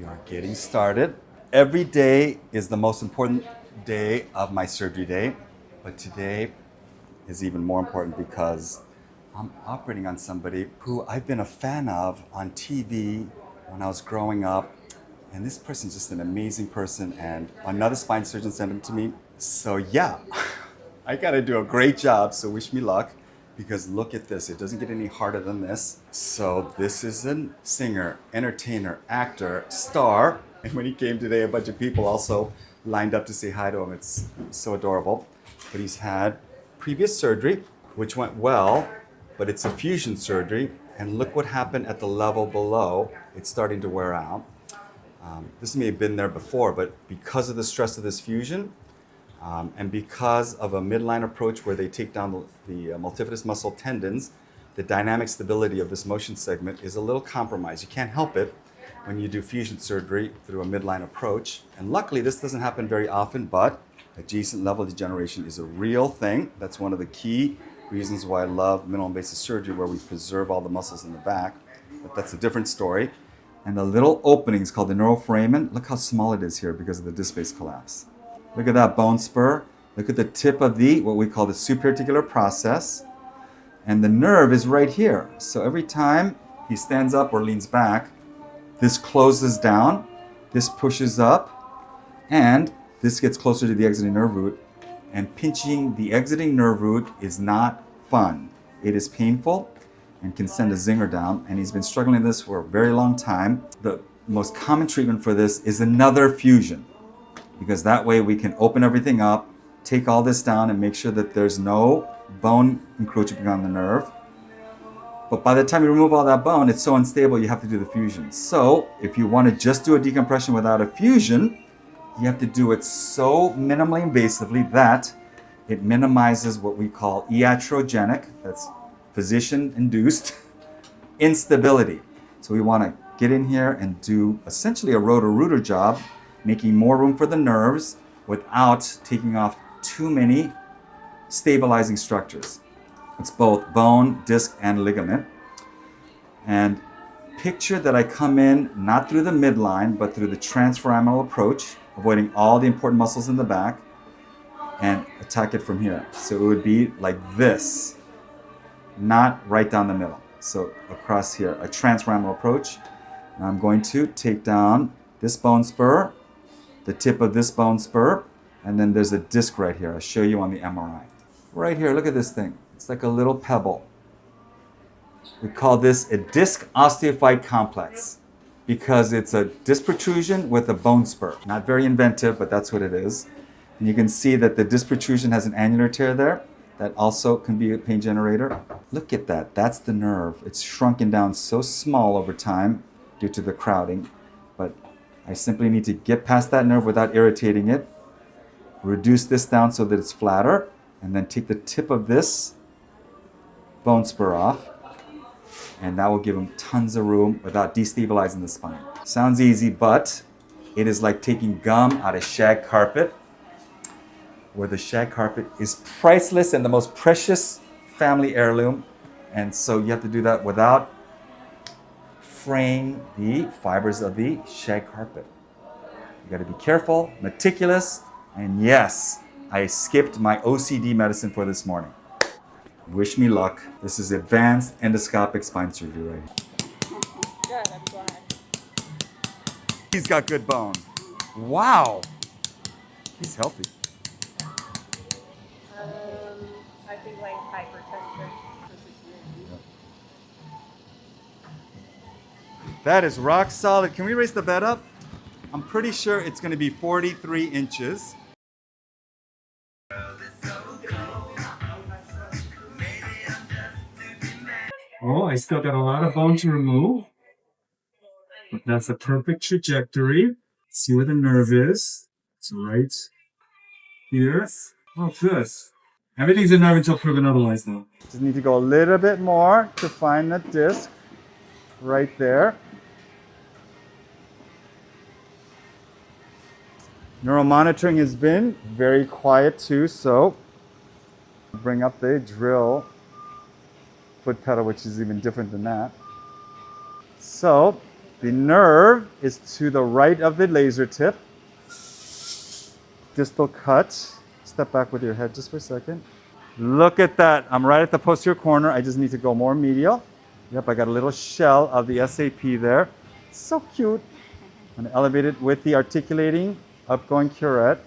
are getting started. Every day is the most important day of my surgery day, but today is even more important because I'm operating on somebody who I've been a fan of on TV when I was growing up. And this person's just an amazing person, and another spine surgeon sent him to me. So yeah, I gotta do a great job, so wish me luck, because look at this, it doesn't get any harder than this. So this is a singer, entertainer, actor, star. And when he came today, a bunch of people also lined up to say hi to him. It's so adorable. But he's had previous surgery, which went well, but it's a fusion surgery. And look what happened at the level below. It's starting to wear out. This may have been there before, but because of the stress of this fusion, and because of a midline approach where they take down the multifidus muscle tendons, the dynamic stability of this motion segment is a little compromised. You can't help it when you do fusion surgery through a midline approach. And luckily, this doesn't happen very often, but adjacent level degeneration is a real thing. That's one of the key reasons why I love minimally invasive surgery, where we preserve all the muscles in the back. But that's a different story. And the little openings called the neuroforamen, look how small it is here because of the disc space collapse. Look at that bone spur. Look at the tip of the, what we call the supraarticular process. And the nerve is right here. So every time he stands up or leans back, this closes down, this pushes up, and this gets closer to the exiting nerve root. And pinching the exiting nerve root is not fun. It is painful and can send a zinger down, and he's been struggling with this for a very long time. The most common treatment for this is another fusion, because that way we can open everything up, take all this down, and make sure that there's no bone encroaching on the nerve. But by the time you remove all that bone, it's so unstable, you have to do the fusion. So if you want to just do a decompression without a fusion, you have to do it so minimally invasively that it minimizes what we call iatrogenic, that's physician-induced instability. So we want to get in here and do essentially a rotor-rooter job, making more room for the nerves without taking off too many stabilizing structures. It's both bone, disc, and ligament. And picture that I come in not through the midline, but through the transforaminal approach, avoiding all the important muscles in the back, and attack it from here. So it would be like this, not right down the middle. So across here, a transforaminal approach. And I'm going to take down this bone spur, the tip of this bone spur, and then there's a disc right here. I'll show you on the MRI. Right here, look at this thing. It's like a little pebble. We call this a disc osteophyte complex because it's a disc protrusion with a bone spur. Not very inventive, but that's what it is. And you can see that the disc protrusion has an annular tear there. That also can be a pain generator. Look at that, that's the nerve. It's shrunken down so small over time due to the crowding, but I simply need to get past that nerve without irritating it, reduce this down so that it's flatter, and then take the tip of this bone spur off, and that will give him tons of room without destabilizing the spine. Sounds easy, but it is like taking gum out of shag carpet, where the shag carpet is priceless and the most precious family heirloom. And so you have to do that without fraying the fibers of the shag carpet. You gotta be careful, meticulous, and yes, I skipped my OCD medicine for this morning. Wish me luck. This is advanced endoscopic spine surgery right here. Good, I'm glad. He's got good bone. Wow, he's healthy. I think like hypertension. That is rock solid. Can we raise the bed up? I'm pretty sure it's going to be 43 inches. Oh, I still got a lot of bone to remove, but that's a perfect trajectory. See where the nerve is. It's right here. Oh, good. Everything's a nerve until proven otherwise, though. Just need to go a little bit more to find the disc right there. Neuromonitoring has been very quiet too, so bring up the drill foot pedal, which is even different than that. So The nerve is to the right of the laser tip. Distal cut. Step back with your head just for a second. Look at that. I'm right at the posterior corner. I just need to go more medial. Yep, I got a little shell of the SAP there. So cute. I'm going to elevate it with the articulating upgoing curette.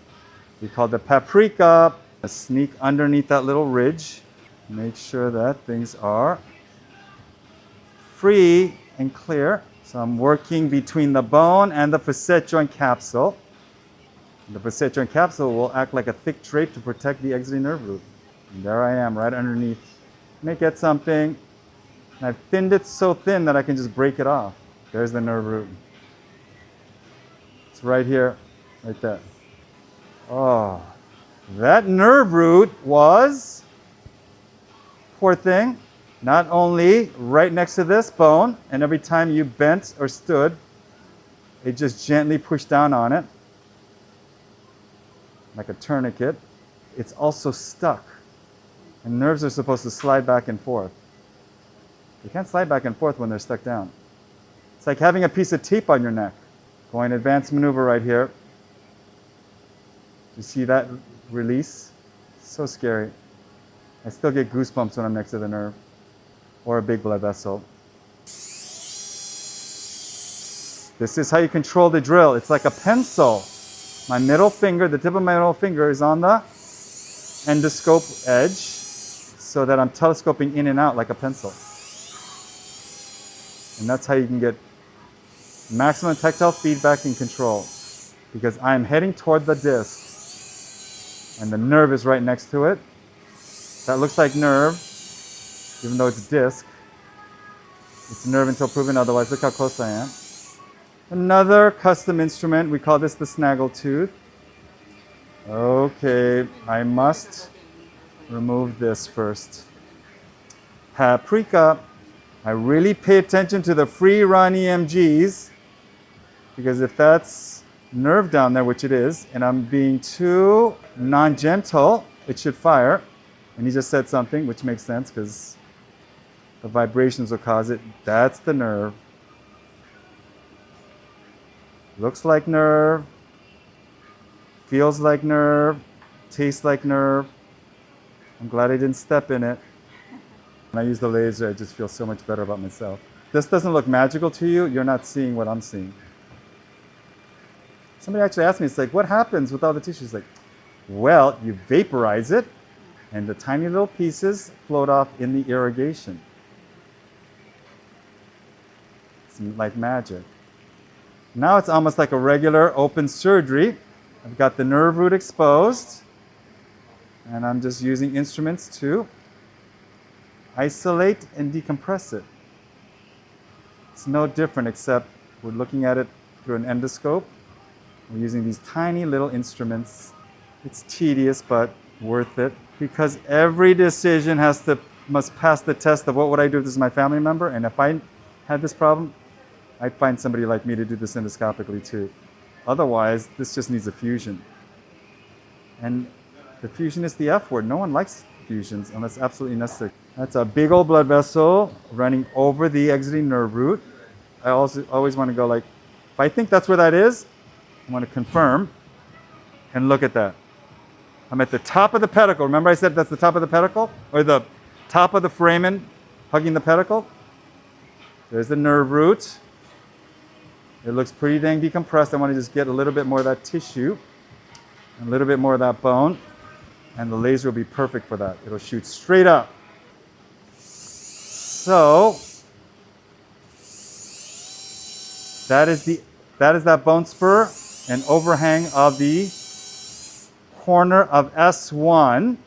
We call the paprika. Sneak underneath that little ridge. Make sure that things are free and clear. So I'm working between the bone and the facet joint capsule. The facet joint capsule will act like a thick drape to protect the exiting nerve root. And there I am, right underneath. May get something. And I've thinned it so thin that I can just break it off. There's the nerve root. It's right here, right there. Oh, that nerve root was, poor thing, not only right next to this bone, and every time you bent or stood, it just gently pushed down on it, like a tourniquet. It's also stuck. And nerves are supposed to slide back and forth. They can't slide back and forth when they're stuck down. It's like having a piece of tape on your neck. Going advanced maneuver right here. You see that release? So scary. I still get goosebumps when I'm next to the nerve or a big blood vessel. This is how you control the drill. It's like a pencil. My middle finger, the tip of my middle finger is on the endoscope edge so that I'm telescoping in and out like a pencil. And that's how you can get maximum tactile feedback and control, because I'm heading toward the disc and the nerve is right next to it. That looks like nerve, even though it's disc. It's nerve until proven otherwise. Look how close I am. Another custom instrument, we call this the Snaggletooth. Okay, I must remove this first. Paprika. I really pay attention to the free run EMGs, because if that's nerve down there, which it is, and I'm being too non-gentle, it should fire. And he just said something, which makes sense because the vibrations will cause it. That's the nerve. Looks like nerve, feels like nerve, tastes like nerve. I'm glad I didn't step in it. When I use the laser, I just feel so much better about myself. This doesn't look magical to you, you're not seeing what I'm seeing. Somebody actually asked me, it's like, what happens with all the tissue? It's like, well, you vaporize it, and the tiny little pieces float off in the irrigation. It's like magic. Now it's almost like a regular open surgery. I've got the nerve root exposed, and I'm just using instruments to isolate and decompress it. It's no different, except we're looking at it through an endoscope. We're using these tiny little instruments. It's tedious, but worth it, because every decision must pass the test of what would I do if this is my family member, and if I had this problem, I'd find somebody like me to do this endoscopically too. Otherwise, this just needs a fusion. And the fusion is the F word. No one likes fusions unless absolutely necessary. That's a big old blood vessel running over the exiting nerve root. I also always want to go like, if I think that's where that is, I want to confirm and look at that. I'm at the top of the pedicle. Remember I said that's the top of the pedicle? Or the top of the foramen hugging the pedicle? There's the nerve root. It looks pretty dang decompressed. I want to just get a little bit more of that tissue, and a little bit more of that bone, and the laser will be perfect for that. It'll shoot straight up. So that is that bone spur and overhang of the corner of S1.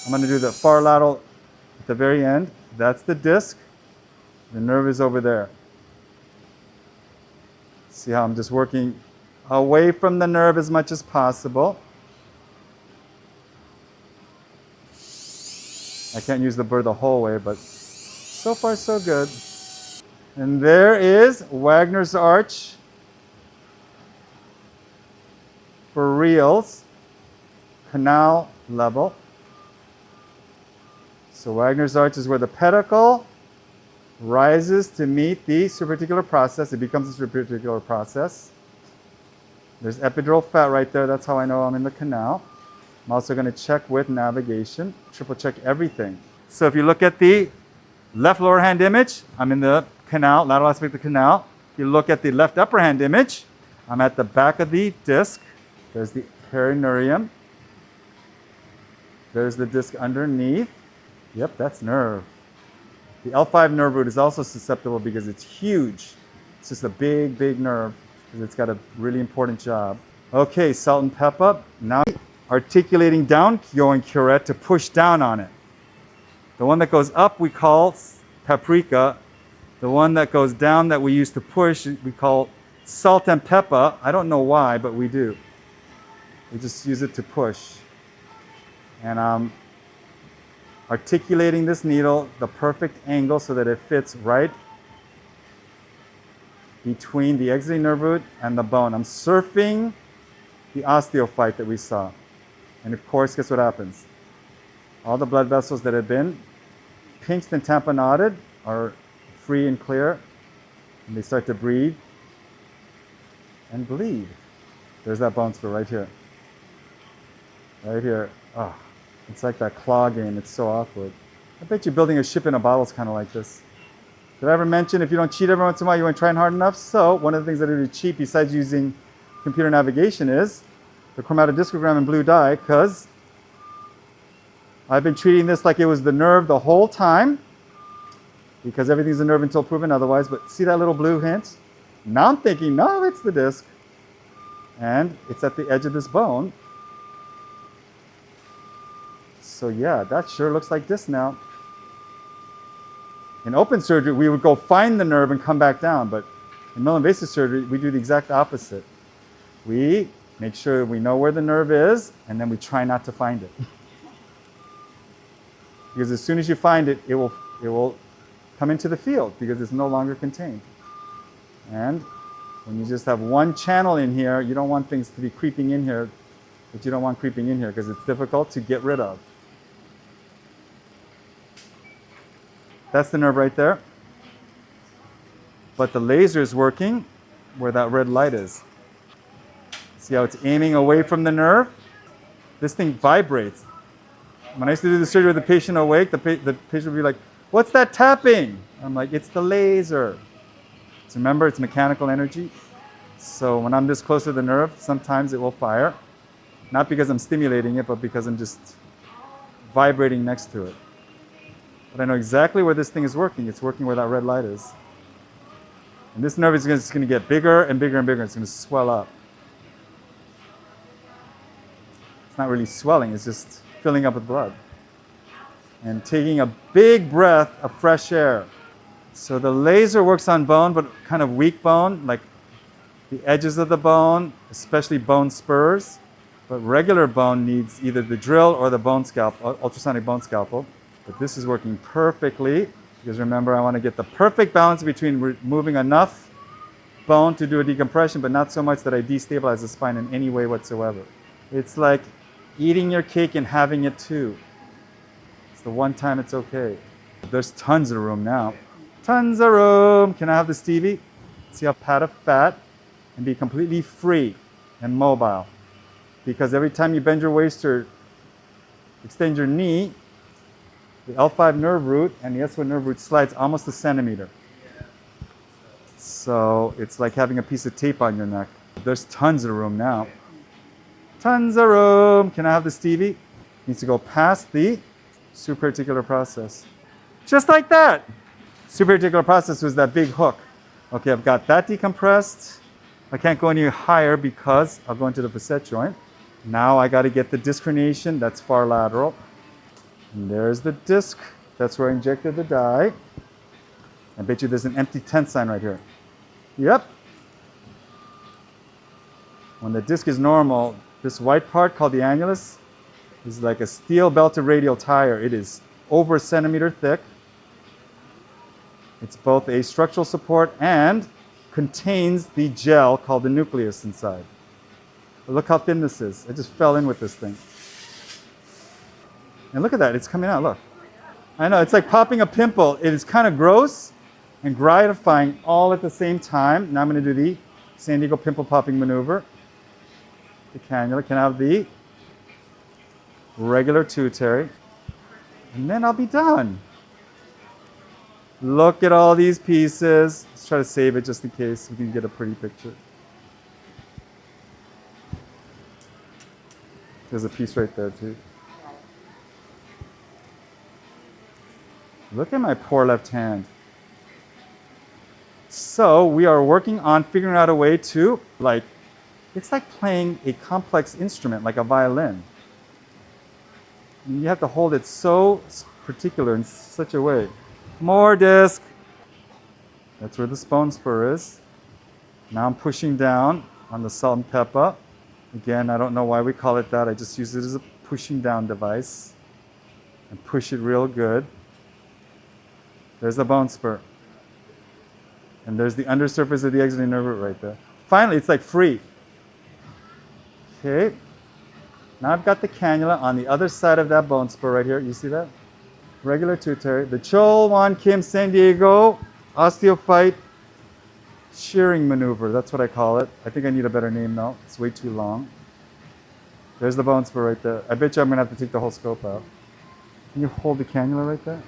I'm going to do the far lateral at the very end. That's the disc. The nerve is over there. See how I'm just working away from the nerve as much as possible. I can't use the burr the whole way, but so far so good. And there is Wagner's arch for reals, canal level. So Wagner's arch is where the pedicle rises to meet the supraarticular process. It becomes a supraarticular process. There's epidural fat right there. That's how I know I'm in the canal. I'm also going to check with navigation, triple check everything. So if you look at the left lower hand image, I'm in the canal, lateral aspect of the canal. If you look at the left upper hand image, I'm at the back of the disc. There's the perineurium. There's the disc underneath. Yep, that's nerve. The L5 nerve root is also susceptible because it's huge. It's just a big, big nerve because it's got a really important job. Okay, salt and pepper. Now articulating down, going curette to push down on it. The one that goes up we call paprika. The one that goes down that we use to push we call salt and pepper. I don't know why, but we do. We just use it to push. And I'm articulating this needle the perfect angle so that it fits right between the exiting nerve root and the bone. I'm surfing the osteophyte that we saw. And of course, guess what happens? All the blood vessels that have been pinched and tamponaded are free and clear, and they start to breathe and bleed. There's that bone spur right here. Right here. Oh, it's like that claw game. It's so awkward. I bet you building a ship in a bottle is kind of like this. Did I ever mention if you don't cheat every once in a while, you ain't trying hard enough? So one of the things that I do to cheat besides using computer navigation is the chromatodiscogram in blue dye, because I've been treating this like it was the nerve the whole time, because everything's a nerve until proven otherwise. But see that little blue hint? Now I'm thinking, no, it's the disc. And it's at the edge of this bone. So yeah, that sure looks like this now. In open surgery, we would go find the nerve and come back down. But in minimally invasive surgery, we do the exact opposite. We make sure we know where the nerve is, and then we try not to find it. Because as soon as you find it, it will come into the field because it's no longer contained. And when you just have one channel in here, you don't want things to be creeping in here that you don't want creeping in here because it's difficult to get rid of. That's the nerve right there. But the laser is working where that red light is. See how it's aiming away from the nerve? This thing vibrates. When I used to do the surgery with the patient awake, the patient would be like, "What's that tapping?" I'm like, "It's the laser." So remember, it's mechanical energy. So when I'm this close to the nerve, sometimes it will fire. Not because I'm stimulating it, but because I'm just vibrating next to it. But I know exactly where this thing is working. It's working where that red light is. And this nerve is just going to get bigger and bigger and bigger. It's going to swell up. It's not really swelling. It's just filling up with blood. And taking a big breath of fresh air. So the laser works on bone, but kind of weak bone, like the edges of the bone, especially bone spurs. But regular bone needs either the drill or the bone scalpel, ultrasonic bone scalpel. But this is working perfectly because remember, I want to get the perfect balance between removing enough bone to do a decompression, but not so much that I destabilize the spine in any way whatsoever. It's like eating your cake and having it too. It's the one time it's okay. There's tons of room now. Tons of room. Can I have the Stevie? See a pad of fat and be completely free and mobile. Because every time you bend your waist or extend your knee, the L5 nerve root and the S1 nerve root slides almost a centimeter. So it's like having a piece of tape on your neck. There's tons of room now. Tons of room. Can I have the Stevie? Needs to go past the supraarticular process. Just like that. Supraarticular process was that big hook. Okay, I've got that decompressed. I can't go any higher because I'll go into the facet joint. Now I got to get the disc herniation. That's far lateral. And there's the disc. That's where I injected the dye. I bet you there's an empty tent sign right here. Yep. When the disc is normal, this white part called the annulus is like a steel belted radial tire. It is over a centimeter thick. It's both a structural support and contains the gel called the nucleus inside. But look how thin this is. I just fell in with this thing. And look at that, it's coming out, look. I know, it's like popping a pimple. It is kind of gross, and gratifying all at the same time. Now I'm going to do the San Diego pimple popping maneuver. The cannula. Can I have the regular tutary? And then I'll be done. Look at all these pieces. Let's try to save it just in case we can get a pretty picture. There's a piece right there too. Look at my poor left hand. So we are working on figuring out a way to, it's like playing a complex instrument, like a violin. You have to hold it so particular in such a way. More disc. That's where the bone spur is. Now I'm pushing down on the salt and pepper. Again, I don't know why we call it that. I just use it as a pushing down device. And push it real good. There's the bone spur. And there's the undersurface of the exiting nerve root right there. Finally, it's like free. Okay. Now I've got the cannula on the other side of that bone spur right here. You see that? Regular tutary. The Chol Wan Kim San Diego osteophyte shearing maneuver. That's what I call it. I think I need a better name now. It's way too long. There's the bone spur right there. I bet you I'm going to have to take the whole scope out. Can you hold the cannula right there?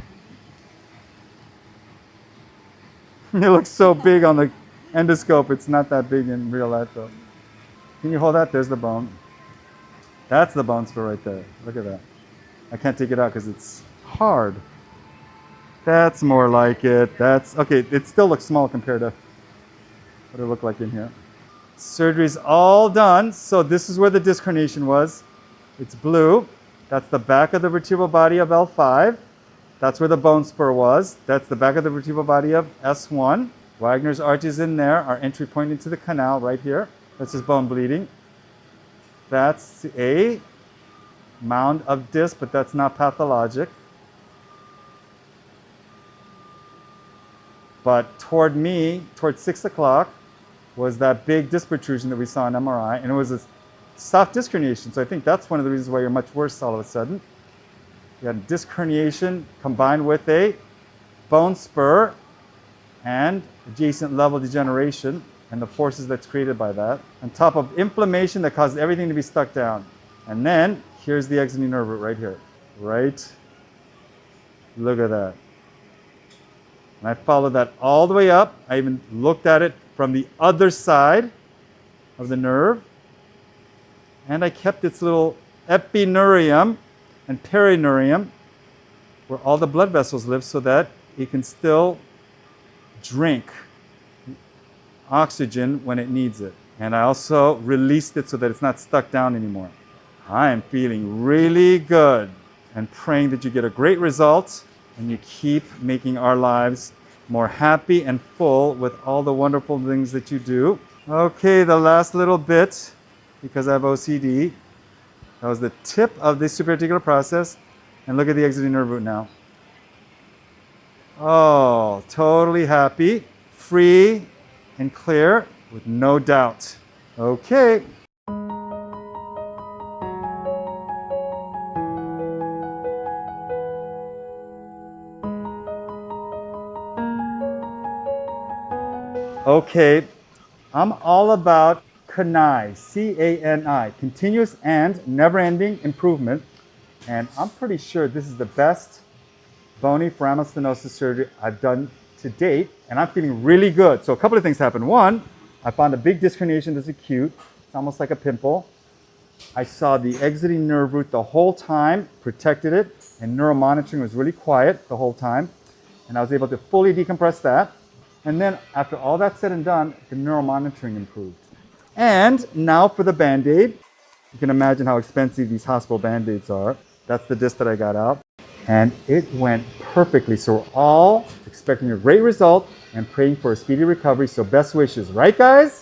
It looks so big on the endoscope. It's not that big in real life though. Can you hold that? There's the bone. That's the bone spur right there. Look at that. I can't take it out because it's hard. That's more like it. That's okay. It still looks small compared to what it looked like in here. Surgery's all done. So this is where the disc herniation was. It's blue. That's the back of the vertebral body of L5. That's where the bone spur was. That's the back of the vertebral body of S1. Wagner's arch is in there. Our entry point into the canal right here. That's his bone bleeding. That's a mound of disc, but that's not pathologic. But towards 6 o'clock, was that big disc protrusion that we saw in MRI, and it was a soft disc herniation. So I think that's one of the reasons why you're much worse all of a sudden. You had disc herniation combined with a bone spur and adjacent level degeneration and the forces that's created by that, on top of inflammation that causes everything to be stuck down. And then here's the exiting nerve root right here. Right? Look at that. And I followed that all the way up. I even looked at it from the other side of the nerve. And I kept its little epineurium and perineurium where all the blood vessels live so that it can still drink oxygen when it needs it. And I also released it so that it's not stuck down anymore. I am feeling really good and praying that you get a great result and you keep making our lives more happy and full with all the wonderful things that you do. Okay, the last little bit, because I have OCD. That was the tip of the supraarticular process. And look at the exiting nerve root now. Oh, totally happy, free, and clear with no doubt. Okay. Okay, I'm all about CANI, C-A-N-I, continuous and never-ending improvement. And I'm pretty sure this is the best bony foraminal stenosis surgery I've done to date. And I'm feeling really good. So a couple of things happened. One, I found a big disc herniation that's acute. It's almost like a pimple. I saw the exiting nerve root the whole time, protected it, and neuromonitoring was really quiet the whole time. And I was able to fully decompress that. And then after all that's said and done, the neuromonitoring improved. And now for the Band-Aid. You can imagine how expensive these hospital Band-Aids are. That's the disc that I got out. And it went perfectly. So we're all expecting a great result and praying for a speedy recovery. So best wishes, right guys?